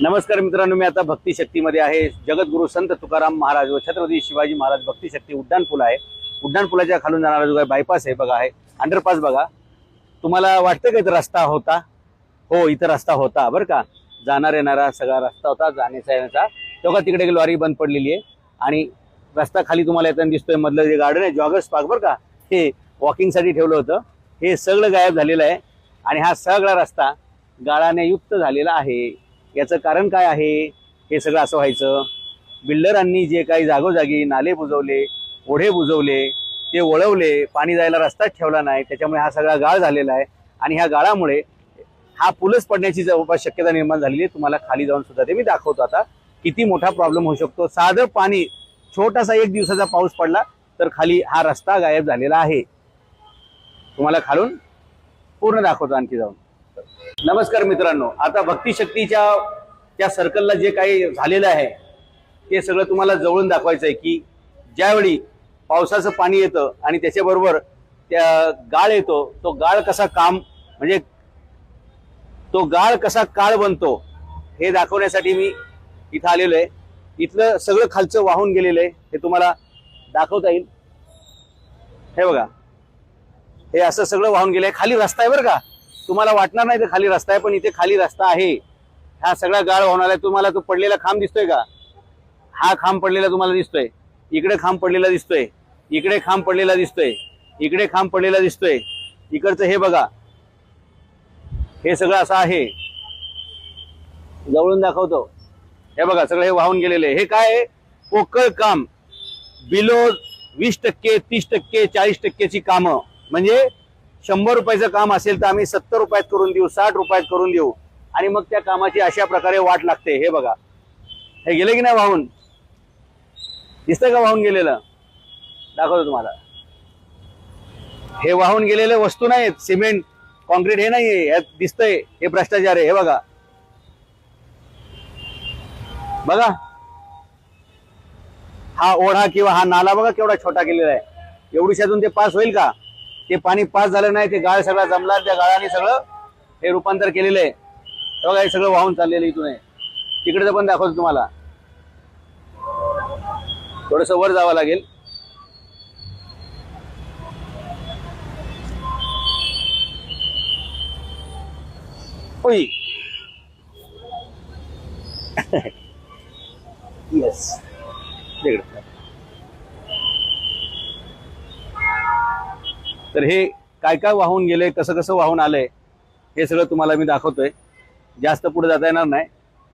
नमस्कार मित्रांनो, मी आता भक्ती शक्तीमध्ये आहे। जगद्गुरु संत तुकाराम महाराज व छत्रपती शिवाजी महाराज भक्ती शक्ती उड्डाण पूल आहे। उड्डाण पुलाच्या खालून जाणारा जो बायपास आहे बघा, आहे अंडरपास बघा। तुम्हाला वाटतं का इथं रस्ता होता? हो, इथं रस्ता होता बरं का। जाणार येणारा सगळा रस्ता होता, जाण्याचा येण्याचा। तेव्हा तिकडे एक लॉरी बंद पडलेली आहे आणि रस्ता खाली तुम्हाला येताना दिसतोय। मधलं जे गार्डन आहे जॉगर्स पार्क बरं का, हे वॉकिंगसाठी ठेवलं होतं, हे सगळं गायब झालेलं आहे आणि हा सगळा रस्ता गाळाने युक्त झालेला आहे। याचं कारण काय आहे? हे सगळं असं व्हायचं, बिल्डरांनी जे काही जागोजागी नाले बुजवले, ओढे बुजवले, ते वळवले, पाणी जायला रस्ताच ठेवला नाही, त्याच्यामुळे हा सगळा गाळ झालेला आहे आणि ह्या गाळामुळे हा पूलच पडण्याची जवळपास शक्यता निर्माण झालेली आहे। तुम्हाला खाली जाऊन सुद्धा ते मी दाखवतो आता किती मोठा प्रॉब्लेम होऊ शकतो। साधं पाणी, छोटासा एक दिवसाचा पाऊस पडला तर खाली हा रस्ता गायब झालेला आहे। तुम्हाला खालून पूर्ण दाखवतो आणखी जाऊन। नमस्कार मित्रांनो, आता भक्ती शक्तीच्या त्या सर्कलला जे काही झालेलं आहे ते सगळं तुम्हाला जवळून दाखवायचं आहे की ज्यावेळी पावसाचं पाणी येतं आणि त्याच्याबरोबर त्या गाळ येतो, तो गाळ कसा म्हणजे तो गाळ कसा काळ बनतो हे दाखवण्यासाठी मी इथं आलेलो आहे। इथलं सगळं खालचं वाहून गेलेलं आहे, हे तुम्हाला दाखवता येईल। हे बघा, हे असं सगळं वाहून गेलंय। खाली रस्ता आहे बरं का, तुम्हाला वाटणार नाही ते खाली रस्ता आहे, पण इथे खाली रस्ता आहे। हा सगळा गाळ वाहून आलाय। तुम्हाला तो पडलेला खांब दिसतोय का? हा खांब पडलेला तुम्हाला दिसतोय, इकडे खांब पडलेला दिसतोय, इकडे खांब पडलेला दिसतोय, इकडे खांब पडलेला दिसतोय, इकडचं हे बघा, हे सगळं असं आहे। जवळून दाखवतो, हे बघा सगळं हे वाहून गेलेलं आहे। हे काय आहे? पोकळ काम, बिलो 20%, 30%, 40%ची कामं। म्हणजे 100 रुपयाचं काम असेल तर आम्ही 70 रुपयात करून देऊ, 60 रुपयात करून देऊ आणि मग त्या कामाची अशा प्रकारे वाट लागते। हे बघा, हे गेले की नाही वाहून? दिसतंय का वाहून गेलेलं? दाखवतो तुम्हाला। हे वाहून गेलेले वस्तू नाहीत, सिमेंट कॉन्क्रीट हे नाहीये, यात दिसतंय हे भ्रष्टाचार आहे। हे बघा बघा, हा ओढा किंवा हा नाला बघा केवढा छोटा केलेला आहे। एवढीशातून ते पास होईल का? ते पाणी पास झालं नाही, ते गाळ सगळा जमला, त्या गाळाने सगळं हे रूपांतर केलेलं आहे। बघा, हे सगळं वाहून चाललेलं इथून आहे। तिकडचं पण दाखवतो तुम्हाला, थोडस वर जावं लागेल। ओय येस, तर हे काय काय वाहून गेले, कसं कसं वाहून आलंय हे सगळं तुम्हाला मी दाखवतोय। जास्त पुढे जाता येणार नाही।